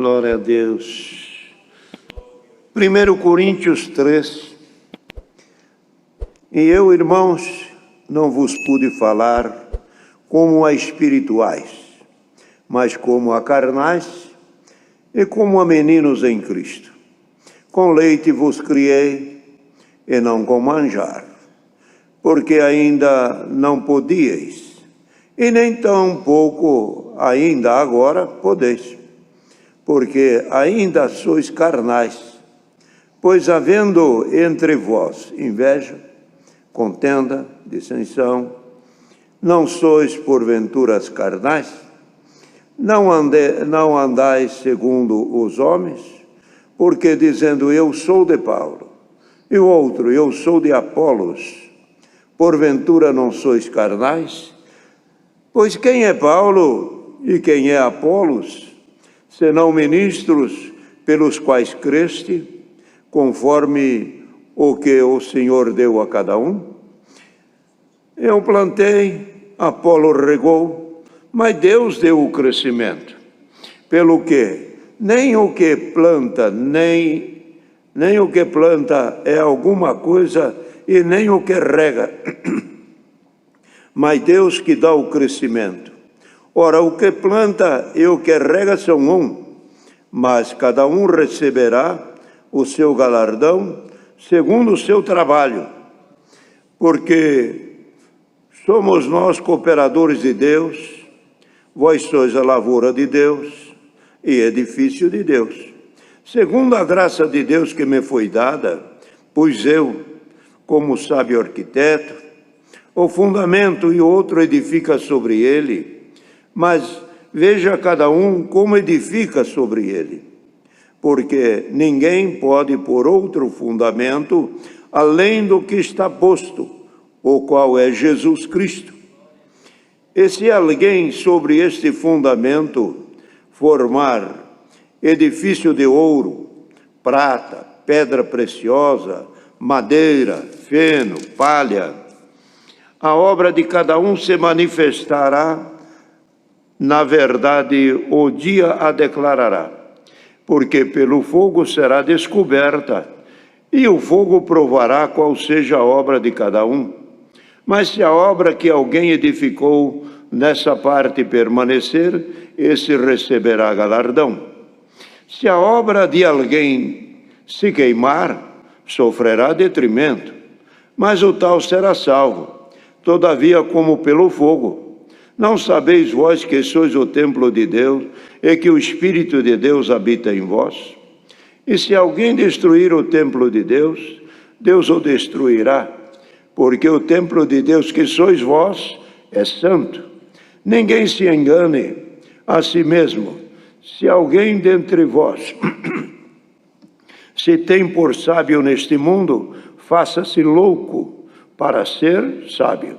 Glória a Deus. 1 Coríntios 3. E eu, irmãos, não vos pude falar como a espirituais, mas como a carnais e como a meninos em Cristo. Com leite vos criei e não com manjar, porque ainda não podíeis, e nem tão pouco ainda agora podeis, porque ainda sois carnais. Pois havendo entre vós inveja, contenda, dissensão, não sois porventura carnais? Não andais segundo os homens? Porque dizendo eu sou de Paulo, e o outro eu sou de Apolos, porventura não sois carnais? Pois quem é Paulo e quem é Apolos, senão ministros pelos quais creste, conforme o que o Senhor deu a cada um? Eu plantei, Apolo regou, mas Deus deu o crescimento. Pelo que nem o que planta, nem o que planta é alguma coisa, e nem o que rega, mas Deus que dá o crescimento. Ora, o que planta e o que rega são um, mas cada um receberá o seu galardão segundo o seu trabalho. Porque somos nós cooperadores de Deus, vós sois a lavoura de Deus e edifício de Deus. Segundo a graça de Deus que me foi dada, pus eu, como sábio arquiteto, o fundamento e outro edifica sobre ele, mas veja cada um como edifica sobre ele. Porque ninguém pode pôr outro fundamento além do que está posto, o qual é Jesus Cristo. E se alguém sobre este fundamento formar edifício de ouro, prata, pedra preciosa, madeira, feno, palha, a obra de cada um se manifestará, na verdade o dia a declarará, porque pelo fogo será descoberta, e o fogo provará qual seja a obra de cada um. Mas se a obra que alguém edificou nessa parte permanecer, esse receberá galardão. Se a obra de alguém se queimar, sofrerá detrimento, mas o tal será salvo, todavia como pelo fogo. Não sabeis vós que sois o templo de Deus e que o Espírito de Deus habita em vós? E se alguém destruir o templo de Deus, Deus o destruirá, porque o templo de Deus que sois vós é santo. Ninguém se engane a si mesmo. Se alguém dentre vós se tem por sábio neste mundo, faça-se louco para ser sábio.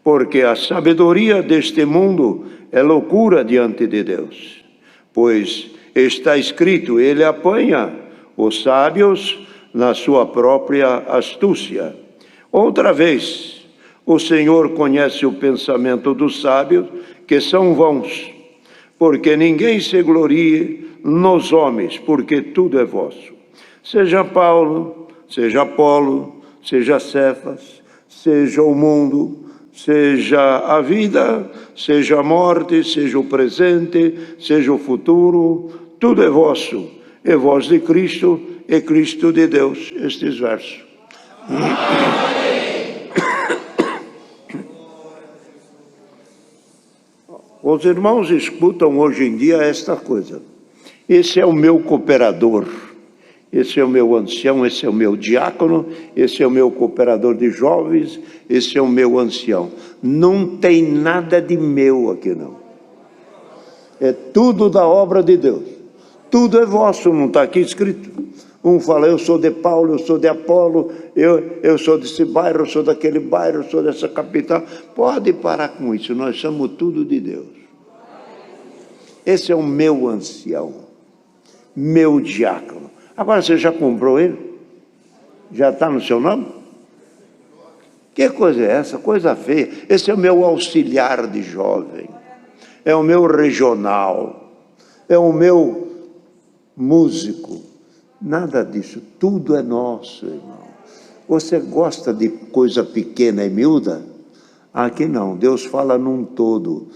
Porque a sabedoria deste mundo é loucura diante de Deus. Pois está escrito, ele apanha os sábios na sua própria astúcia. Outra vez, o Senhor conhece o pensamento dos sábios, que são vãos, porque ninguém se glorie nos homens, porque tudo é vosso. Seja Paulo, seja Apolo, seja Cefas, seja o mundo, seja a vida, seja a morte, seja o presente, seja o futuro, tudo é vosso, é vós de Cristo e Cristo de Deus. Estes versos. Os irmãos escutam hoje em dia esta coisa. Esse é o meu cooperador, esse é o meu ancião, esse é o meu diácono, esse é o meu cooperador de jovens, esse é o meu ancião. Não tem nada de meu aqui, não. É tudo da obra de Deus. Tudo é vosso, não está aqui escrito. Um fala, eu sou de Paulo, eu sou de Apolo, eu sou desse bairro, eu sou daquele bairro, eu sou dessa capital. Pode parar com isso, nós somos tudo de Deus. Esse é o meu ancião, meu diácono. Agora, você já comprou ele? Já está no seu nome? Que coisa é essa? Coisa feia. Esse é o meu auxiliar de jovem, é o meu regional, é o meu músico, nada disso, tudo é nosso, irmão. Você gosta de coisa pequena e miúda? Aqui não, Deus fala num todo,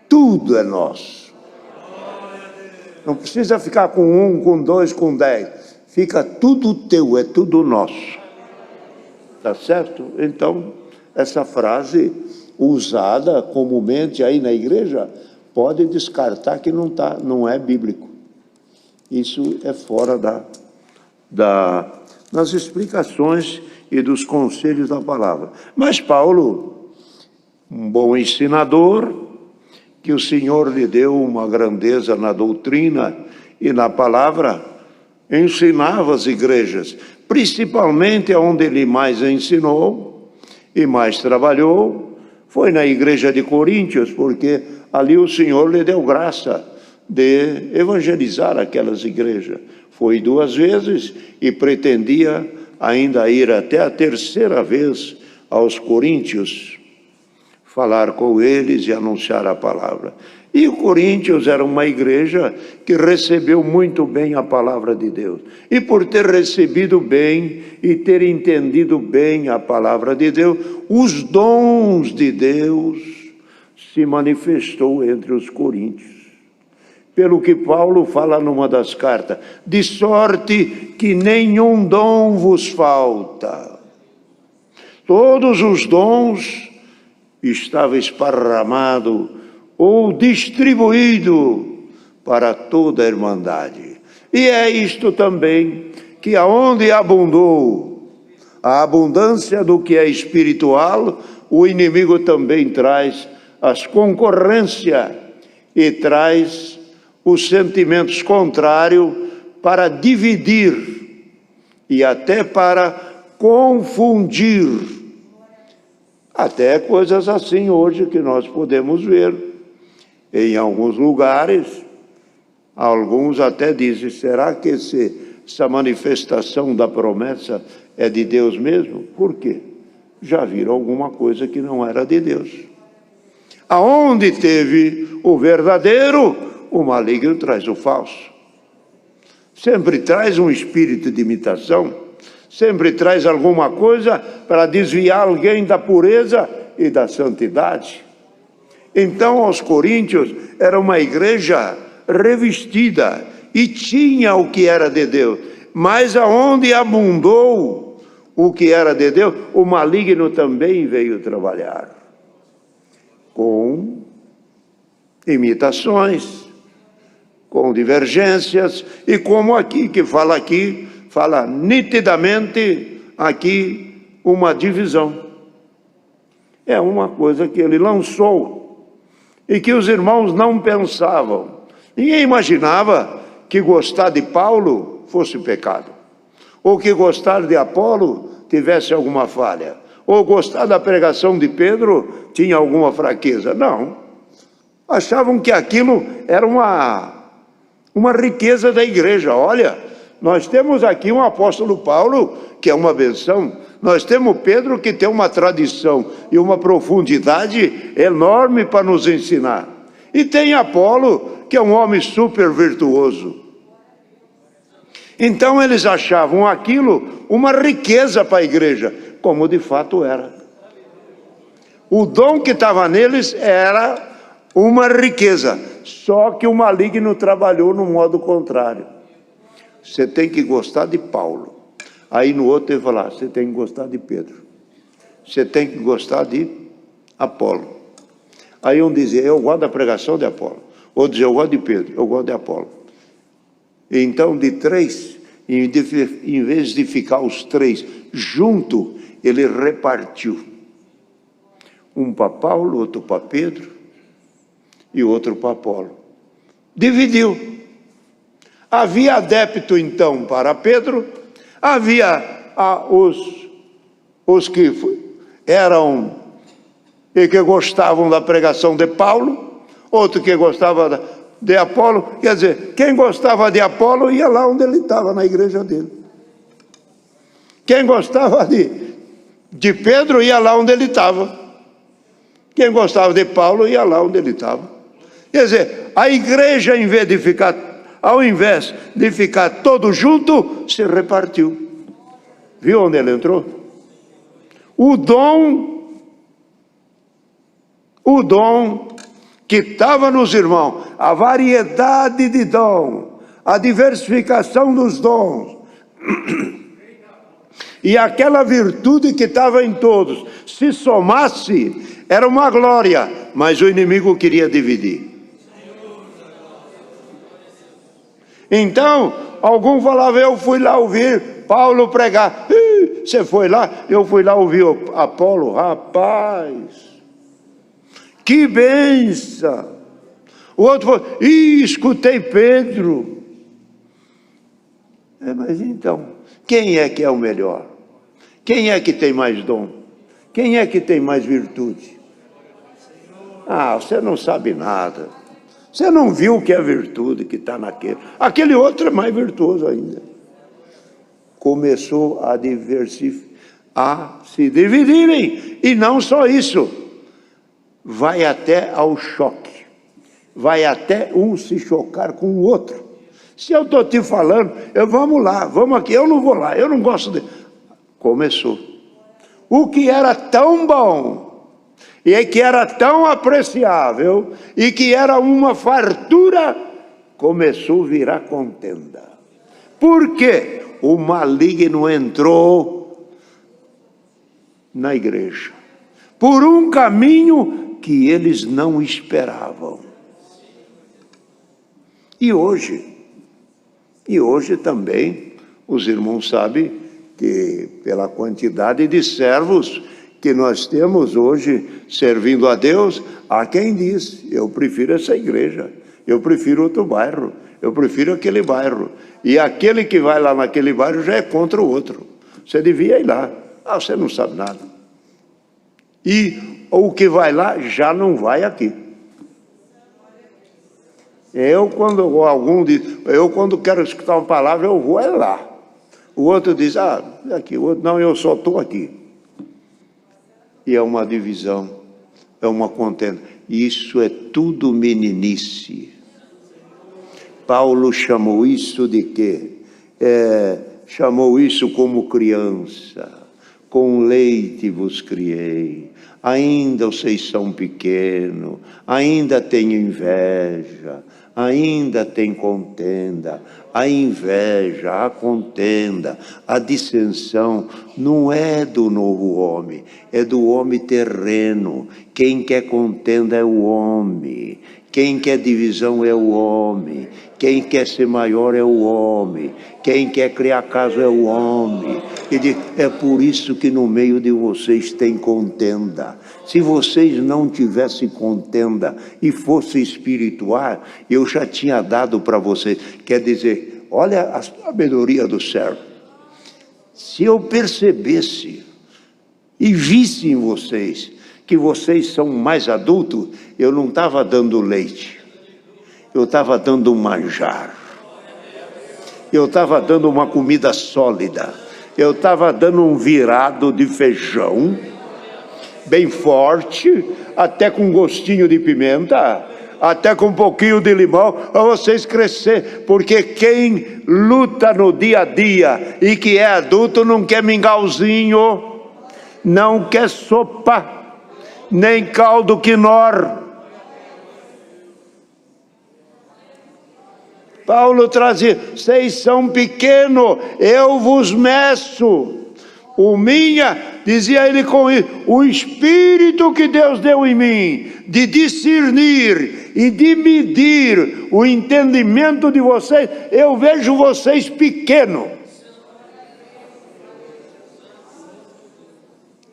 tudo é nosso. Não precisa ficar com 1, com 2, com 10, fica tudo teu, é tudo nosso. Tá certo? Então, essa frase usada comumente aí na igreja, pode descartar que não é bíblico. Isso é fora das explicações e dos conselhos da palavra. Mas Paulo, um bom ensinador, que o Senhor lhe deu uma grandeza na doutrina e na palavra, ensinava as igrejas, principalmente onde ele mais ensinou e mais trabalhou, foi na igreja de Coríntios, porque ali o Senhor lhe deu graça de evangelizar aquelas igrejas. Foi 2 vezes e pretendia ainda ir até a 3ª vez aos coríntios, falar com eles e anunciar a palavra. E o Coríntios era uma igreja que recebeu muito bem a palavra de Deus. E por ter recebido bem e ter entendido bem a palavra de Deus, os dons de Deus se manifestou entre os coríntios. Pelo que Paulo fala numa das cartas, de sorte que nenhum dom vos falta. Todos os dons estavam esparramados ou distribuído para toda a irmandade. E é isto também, que aonde abundou a abundância do que é espiritual, o inimigo também traz as concorrências e traz os sentimentos contrários para dividir e até para confundir. Até coisas assim hoje que nós podemos ver. Em alguns lugares, alguns até dizem, será que essa manifestação da promessa é de Deus mesmo? Por quê? Já viram alguma coisa que não era de Deus. Aonde teve o verdadeiro, o maligno traz o falso. Sempre traz um espírito de imitação, sempre traz alguma coisa para desviar alguém da pureza e da santidade. Então, aos coríntios, era uma igreja revestida e tinha o que era de Deus. Mas aonde abundou o que era de Deus, o maligno também veio trabalhar. Com imitações, com divergências, e como aqui, que fala nitidamente aqui uma divisão. É uma coisa que ele lançou e que os irmãos não pensavam. Ninguém imaginava que gostar de Paulo fosse pecado, ou que gostar de Apolo tivesse alguma falha, ou gostar da pregação de Pedro tinha alguma fraqueza. Não. Achavam que aquilo era uma riqueza da igreja. Olha, nós temos aqui um apóstolo Paulo, que é uma benção. Nós temos Pedro, que tem uma tradição e uma profundidade enorme para nos ensinar. E tem Apolo, que é um homem super virtuoso. Então eles achavam aquilo uma riqueza para a igreja, como de fato era. O dom que estava neles era uma riqueza, só que o maligno trabalhou no modo contrário. Você tem que gostar de Paulo. Aí no outro ele falar, você tem que gostar de Pedro. Você tem que gostar de Apolo. Aí um dizia, eu gosto da pregação de Apolo. Outro dizia, eu gosto de Pedro, eu gosto de Apolo. Então de 3, em vez de ficar os 3 juntos, ele repartiu. Um para Paulo, outro para Pedro e outro para Apolo. Dividiu. Havia adepto então para Pedro, havia os que eram e que gostavam da pregação de Paulo, outro que gostava de Apolo. Quer dizer, quem gostava de Apolo ia lá onde ele estava, na igreja dele. Quem gostava de Pedro ia lá onde ele estava. Quem gostava de Paulo ia lá onde ele estava. Quer dizer, a igreja, em vez de ficar ao invés de ficar todo junto, se repartiu. Viu onde ele entrou? O dom que estava nos irmãos, a variedade de dom, a diversificação dos dons, e aquela virtude que estava em todos, se somasse, era uma glória, mas o inimigo queria dividir. Então, algum falava, eu fui lá ouvir Paulo pregar. Você foi lá? Eu fui lá ouvir o Apolo. Rapaz, que bênção! O outro falou, escutei Pedro. Mas então, quem é que é o melhor? Quem é que tem mais dom? Quem é que tem mais virtude? Você não sabe nada. Você não viu o que é virtude que está naquele. Aquele outro é mais virtuoso ainda. Começou a se dividirem. E não só isso. Vai até ao choque. Vai até um se chocar com o outro. Se eu estou te falando, vamos lá, vamos aqui, eu não vou lá, eu não gosto de... Começou. O que era tão bom, e que era tão apreciável, e que era uma fartura, começou a virar contenda. Por quê? O maligno entrou na igreja, por um caminho que eles não esperavam. E hoje também, os irmãos sabem que pela quantidade de servos que nós temos hoje servindo a Deus, há quem diz, eu prefiro essa igreja, eu prefiro outro bairro, eu prefiro aquele bairro. E aquele que vai lá naquele bairro já é contra o outro. Você devia ir lá. Você não sabe nada. E o que vai lá já não vai aqui. Quando quero escutar uma palavra, eu vou lá. O outro diz, aqui. O outro, não, eu só estou aqui. E é uma divisão, é uma contenda. Isso é tudo meninice. Paulo chamou isso de quê? Chamou isso como criança. Com leite vos criei. Ainda vocês são pequenos, ainda tem inveja, ainda tem contenda. A inveja, a contenda, a dissensão não é do novo homem, é do homem terreno. Quem quer contenda é o homem, quem quer divisão é o homem, quem quer ser maior é o homem, quem quer criar casa é o homem. É por isso que no meio de vocês tem contenda. Se vocês não tivessem contenda e fossem espiritual, eu já tinha dado para vocês. Quer dizer, olha a sabedoria do servo. Se eu percebesse e visse em vocês que vocês são mais adultos, eu não estava dando leite, eu estava dando um manjar, eu estava dando uma comida sólida, eu estava dando um virado de feijão, bem forte, até com gostinho de pimenta, até com um pouquinho de limão, para vocês crescer, porque quem luta no dia a dia e que é adulto não quer mingauzinho, não quer sopa, nem caldo quinor. Paulo trazia, vocês são pequenos, eu vos meço. Dizia ele com isso, o Espírito que Deus deu em mim, de discernir e de medir o entendimento de vocês, eu vejo vocês pequenos.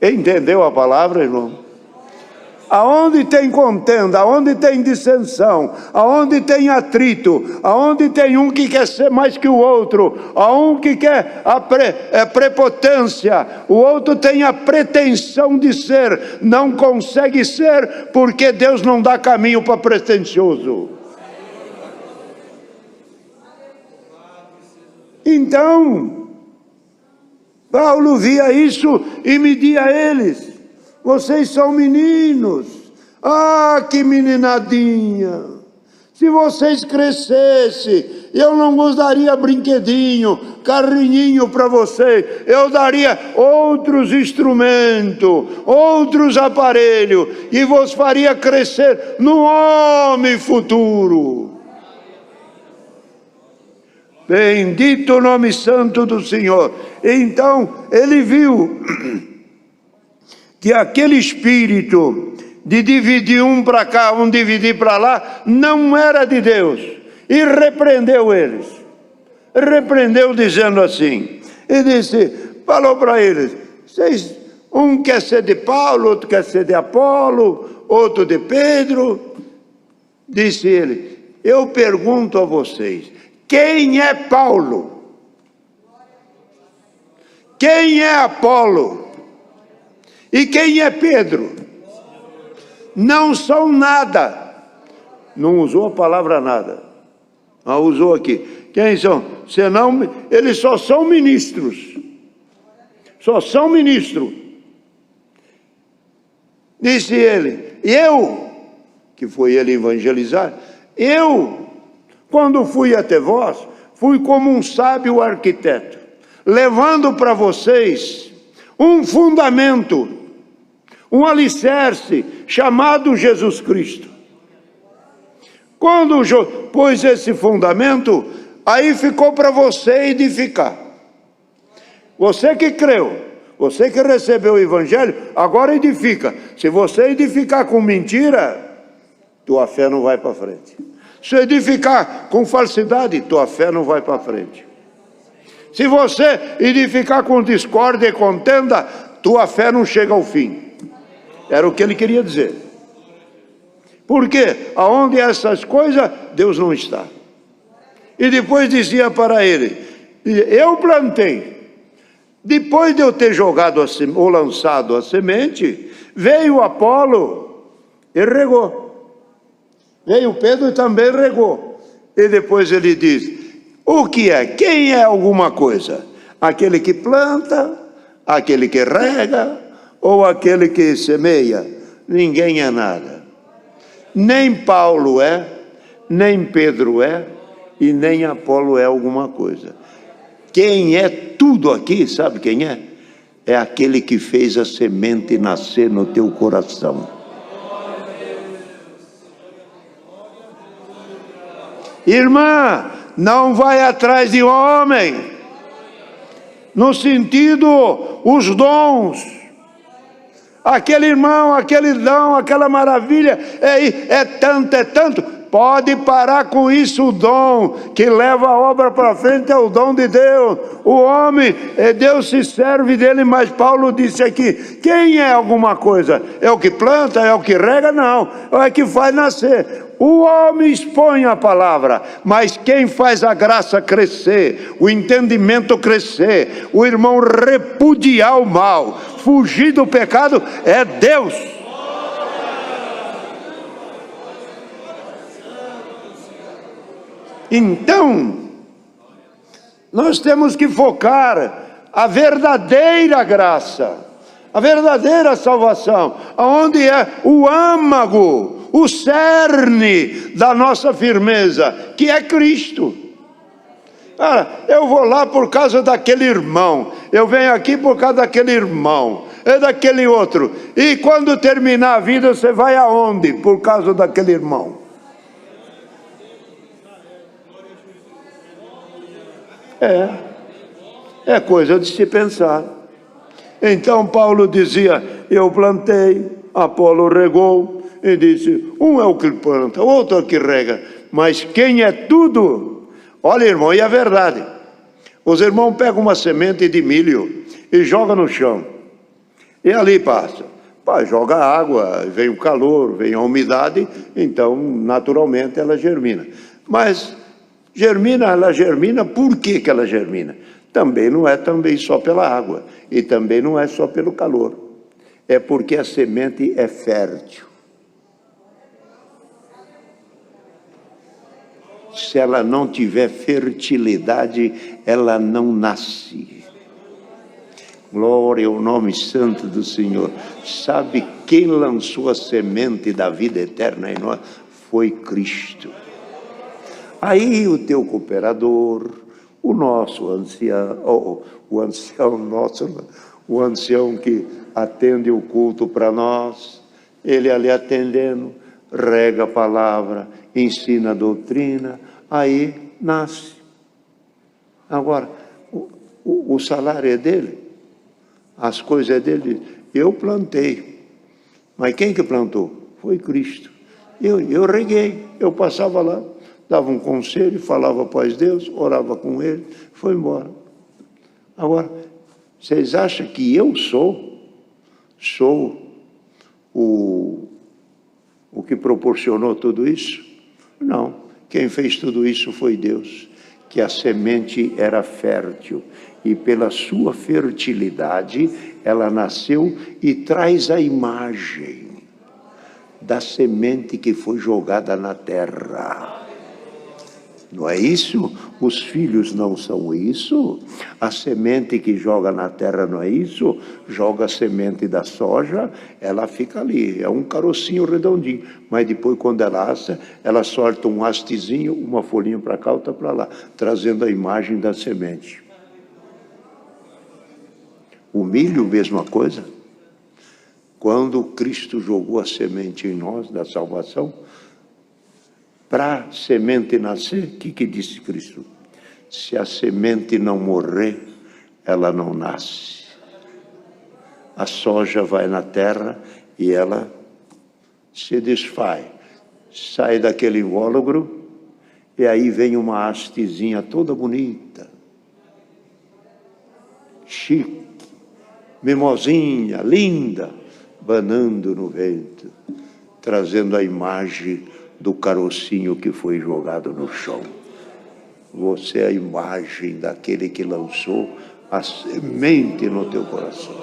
Entendeu a palavra, irmão? Aonde tem contenda, aonde tem dissensão, aonde tem atrito, aonde tem um que quer ser mais que o outro, a um que quer a prepotência, o outro tem a pretensão de ser, não consegue ser, porque Deus não dá caminho para pretensioso. Então, Paulo via isso e media eles. Vocês são meninos. Que meninadinha. Se vocês crescessem, eu não vos daria brinquedinho, carrinho para vocês, eu daria outros instrumentos, outros aparelhos, e vos faria crescer no homem futuro. Bendito o nome santo do Senhor. Então, ele viu que aquele espírito de dividir um para cá, um dividir para lá, não era de Deus. E repreendeu eles. Repreendeu dizendo assim. E disse, falou para eles, vocês, um quer ser de Paulo, outro quer ser de Apolo, outro de Pedro. Disse ele, eu pergunto a vocês, quem é Paulo? Quem é Apolo? E quem é Pedro? Não são nada. Não usou a palavra nada. Mas usou aqui. Quem são? Senão, eles só são ministros. Só são ministros. Disse ele, eu, que foi ele evangelizar, eu, quando fui até vós, fui como um sábio arquiteto, levando para vocês um fundamento, um alicerce chamado Jesus Cristo. Quando pôs esse fundamento, aí ficou para você edificar. Você que creu, você que recebeu o evangelho, agora edifica. Se você edificar com mentira, tua fé não vai para frente. Se edificar com falsidade, tua fé não vai para frente. Se você edificar com discórdia e contenda, tua fé não chega ao fim. Era o que ele queria dizer. Porque aonde essas coisas, Deus não está. E depois dizia para ele, eu plantei. Depois de eu ter jogado ou lançado a semente, veio Apolo e regou. Veio Pedro e também regou. E depois ele diz, o que é? Quem é alguma coisa? Aquele que planta, aquele que rega, ou aquele que semeia? Ninguém é nada. Nem Paulo é, nem Pedro é, e nem Apolo é alguma coisa. Quem é tudo aqui, sabe quem é? É aquele que fez a semente nascer no teu coração. Irmã, não vai atrás de homem, no sentido, os dons. Aquele irmão, aquele dom, aquela maravilha, é tanto, pode parar com isso. O dom que leva a obra para frente é o dom de Deus. O homem, Deus se serve dele, mas Paulo disse aqui, quem é alguma coisa? É o que planta, é o que rega? Não, é o que faz nascer. O homem expõe a palavra, mas quem faz a graça crescer, o entendimento crescer, o irmão repudiar o mal, fugir do pecado, é Deus. Então, nós temos que focar a verdadeira graça, a verdadeira salvação, aonde é o âmago, o cerne da nossa firmeza, que é Cristo. Eu vou lá por causa daquele irmão, eu venho aqui por causa daquele irmão, é daquele outro, e quando terminar a vida você vai aonde? Por causa daquele irmão. É coisa de se pensar. Então Paulo dizia, eu plantei, Apolo regou, e disse, um é o que planta, outro é o que rega, mas quem é tudo? Olha, irmão, e a verdade, os irmãos pegam uma semente de milho e jogam no chão, e ali passa, joga água, vem o calor, vem a umidade, então naturalmente ela germina. Mas ela germina, por que ela germina? Também não é só pela água, e também não é só pelo calor, é porque a semente é fértil. Se ela não tiver fertilidade, ela não nasce. Glória ao nome santo do Senhor. Sabe quem lançou a semente da vida eterna em nós? Foi Cristo. Aí o teu cooperador, o nosso ancião, o ancião nosso, o ancião que atende o culto para nós, ele ali atendendo, rega a palavra, ensina a doutrina, aí nasce. Agora, o salário é dele, as coisas é dele. Eu plantei, mas quem que plantou? Foi Cristo. Eu reguei, eu passava lá, dava um conselho, falava paz Deus, orava com ele, foi embora. Agora, vocês acham que eu sou o que proporcionou tudo isso? Não, quem fez tudo isso foi Deus, que a semente era fértil, e pela sua fertilidade ela nasceu e traz a imagem da semente que foi jogada na terra. Não é isso? Os filhos não são isso? A semente que joga na terra não é isso? Joga a semente da soja, ela fica ali, é um carocinho redondinho, mas depois quando ela assa, ela solta um hastezinho, uma folhinha para cá, outra para lá, trazendo a imagem da semente. O milho, mesma coisa. Quando Cristo jogou a semente em nós, da salvação, para a semente nascer, o que disse Cristo? Se a semente não morrer, ela não nasce. A soja vai na terra e ela se desfaz. Sai daquele invólucro e aí vem uma hastezinha toda bonita, chique, mimosinha, linda, banando no vento, trazendo a imagem do carocinho que foi jogado no chão. Você é a imagem daquele que lançou a semente no teu coração.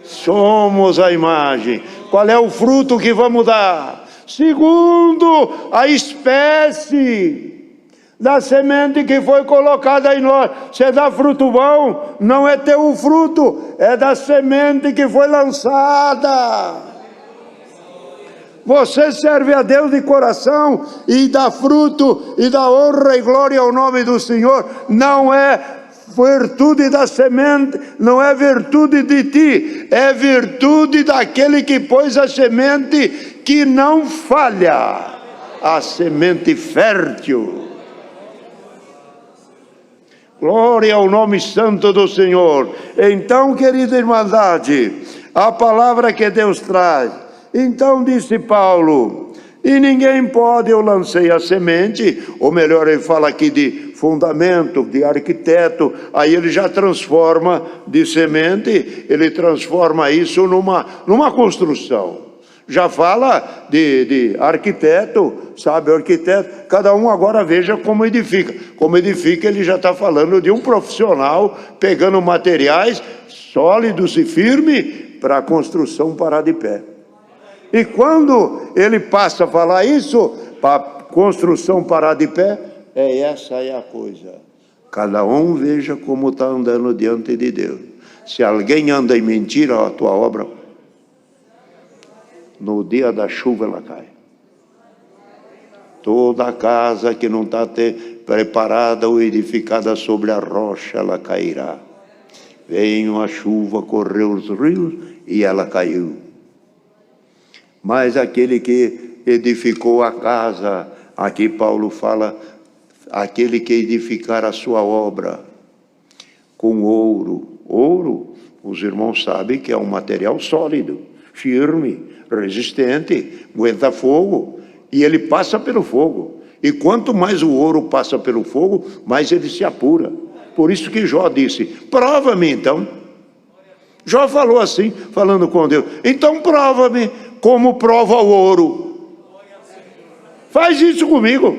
Somos a imagem. Qual é o fruto que vamos dar? Segundo a espécie da semente que foi colocada em nós. Você dá fruto bom, não é teu o fruto, é da semente que foi lançada. Você serve a Deus de coração e dá fruto e dá honra e glória ao nome do Senhor. Não é virtude da semente, não é virtude de ti, é virtude daquele que pôs a semente que não falha, a semente fértil. Glória ao nome santo do Senhor. Então, querida irmandade, a palavra que Deus traz. Então disse Paulo, e ninguém pode, eu lancei a semente, ou melhor, ele fala aqui de fundamento, de arquiteto, aí ele já transforma de semente, ele transforma isso numa construção. Já fala de arquiteto, sabe, o arquiteto, cada um agora veja como edifica. Como edifica, ele já está falando de um profissional pegando materiais sólidos e firmes para a construção parar de pé. E quando ele passa a falar isso, para a construção parar de pé, essa é a coisa. Cada um veja como está andando diante de Deus. Se alguém anda em mentira, a tua obra, no dia da chuva ela cai. Toda a casa que não está preparada ou edificada sobre a rocha, ela cairá. Veio a chuva, correu os rios e ela caiu. Mas aquele que edificou a casa, aqui Paulo fala, aquele que edificar a sua obra com ouro. Ouro, os irmãos sabem que é um material sólido, firme, resistente, aguenta fogo, e ele passa pelo fogo. E quanto mais o ouro passa pelo fogo, mais ele se apura. Por isso que Jó disse, prova-me então. Jó falou assim, falando com Deus, então prova-me como prova o ouro. Faz isso comigo,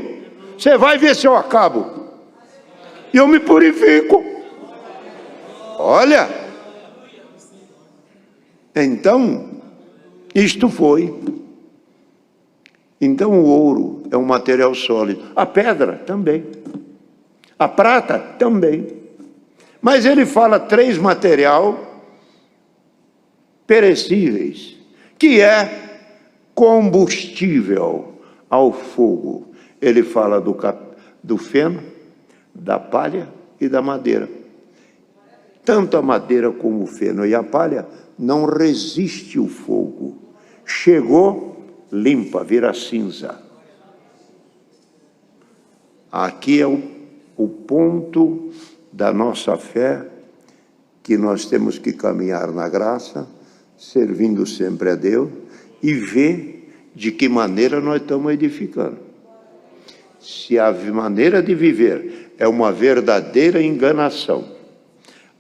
você vai ver se eu acabo. E eu me purifico. Olha, então, isto foi. Então o ouro é um material sólido, a pedra também, a prata também. Mas ele fala 3 materiais perecíveis, que é combustível. ao fogo. Ele fala do feno, da palha e da madeira. Tanto a madeira como o feno e a palha não resiste o fogo. Chegou, limpa, vira cinza. Aqui é o ponto da nossa fé, que nós temos que caminhar na graça, servindo sempre a Deus, e ver de que maneira nós estamos edificando. Se a maneira de viver é uma verdadeira enganação,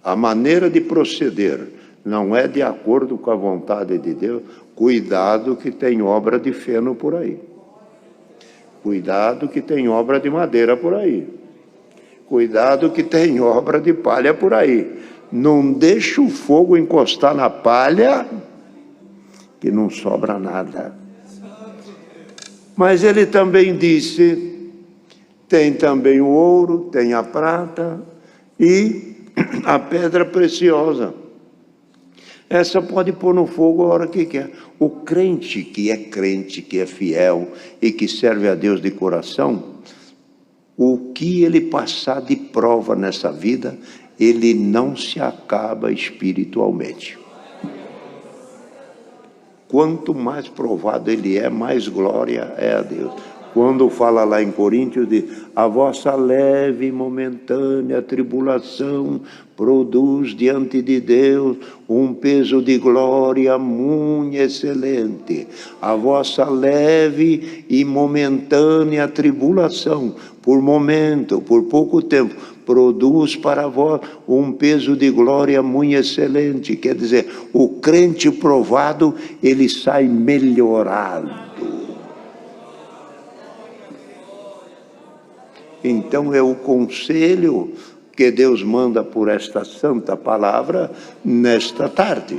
a maneira de proceder não é de acordo com a vontade de Deus, cuidado que tem obra de feno por aí. Cuidado que tem obra de madeira por aí. Cuidado que tem obra de palha por aí. Não deixa o fogo encostar na palha, que não sobra nada. Mas ele também disse, tem também o ouro, tem a prata e a pedra preciosa. Essa pode pôr no fogo a hora que quer. O crente, que é fiel e que serve a Deus de coração, o que ele passar de prova nessa vida, ele não se acaba espiritualmente. Quanto mais provado ele é, mais glória é a Deus. Quando fala lá em Coríntios, diz, a vossa leve e momentânea tribulação produz diante de Deus um peso de glória muito excelente. A vossa leve e momentânea tribulação, por momento, por pouco tempo, produz para vós um peso de glória muito excelente. Quer dizer, o crente provado, ele sai melhorado. Então é o conselho que Deus manda por esta santa palavra nesta tarde.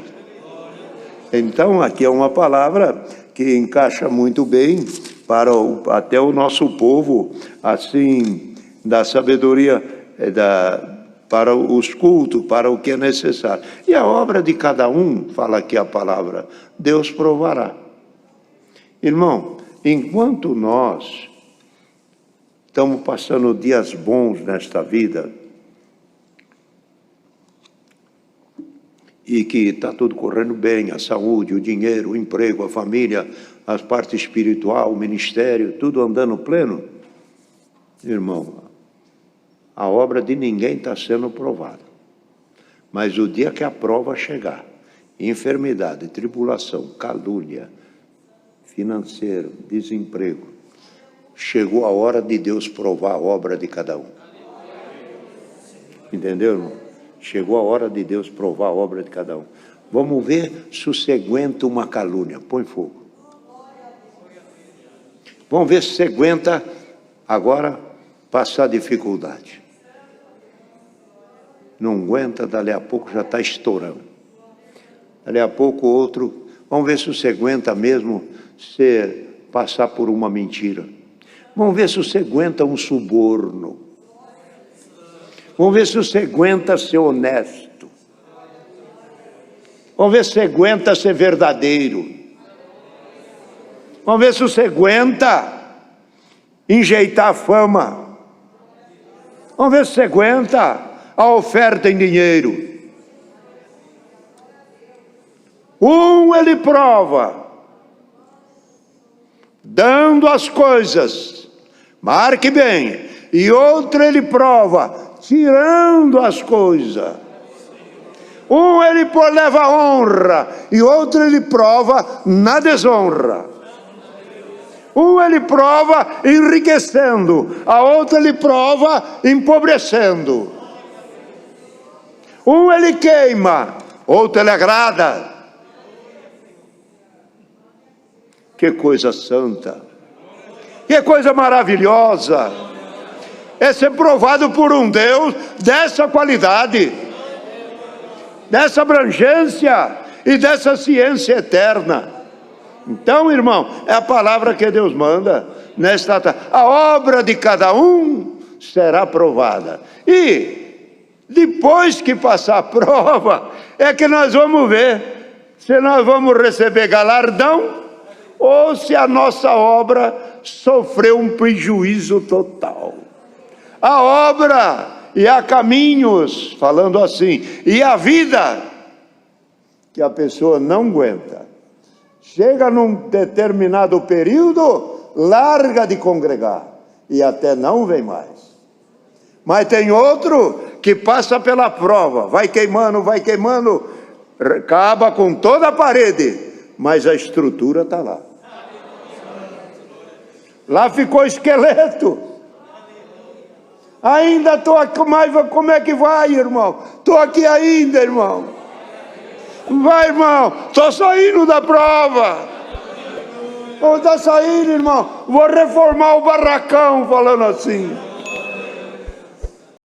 Então aqui é uma palavra que encaixa muito bem para até o nosso povo, assim, da sabedoria, para os cultos, para o que é necessário. E a obra de cada um, fala aqui a palavra, Deus provará. Irmão, enquanto nós estamos passando dias bons nesta vida, e que está tudo correndo bem, a saúde, o dinheiro, o emprego, a família, as partes espiritual, o ministério, tudo andando pleno, irmão, a obra de ninguém está sendo provada. Mas o dia que a prova chegar, enfermidade, tribulação, calúnia, financeiro, desemprego, chegou a hora de Deus provar a obra de cada um. Entendeu, irmão? Chegou a hora de Deus provar a obra de cada um. Vamos ver se você aguenta uma calúnia. Põe fogo. Vamos ver se você aguenta agora passar dificuldade. Não aguenta, dali a pouco já está estourando. Dali a pouco outro. Vamos ver se você aguenta mesmo você passar por uma mentira. Vamos ver se você aguenta um suborno. Vamos ver se você aguenta ser honesto. Vamos ver se você aguenta ser verdadeiro. Vamos ver se você aguenta enjeitar a fama. Vamos ver se você aguenta a oferta em dinheiro. Ele prova, dando as coisas, marque bem, e outro ele prova, tirando as coisas. Ele leva honra, e outro ele prova na desonra. Ele prova enriquecendo, a outra ele prova empobrecendo. Ele queima, outro ele agrada. Que coisa santa, que coisa maravilhosa, é ser provado por um Deus dessa qualidade, dessa abrangência e dessa ciência eterna. Então, irmão, é a palavra que Deus manda nesta tarde. A obra de cada um será provada. E depois que passar a prova, é que nós vamos ver se nós vamos receber galardão ou se a nossa obra sofreu um prejuízo total. A obra e há caminhos, falando assim, e a vida que a pessoa não aguenta. Chega num determinado período, larga de congregar e até não vem mais. Mas tem outro que passa pela prova, vai queimando, acaba com toda a parede, mas a estrutura está lá. Lá ficou esqueleto. Ainda estou aqui, mas como é que vai, irmão? Estou aqui ainda, irmão. Vai, irmão, estou saindo da prova. Estou saindo, irmão. Vou reformar o barracão, falando assim.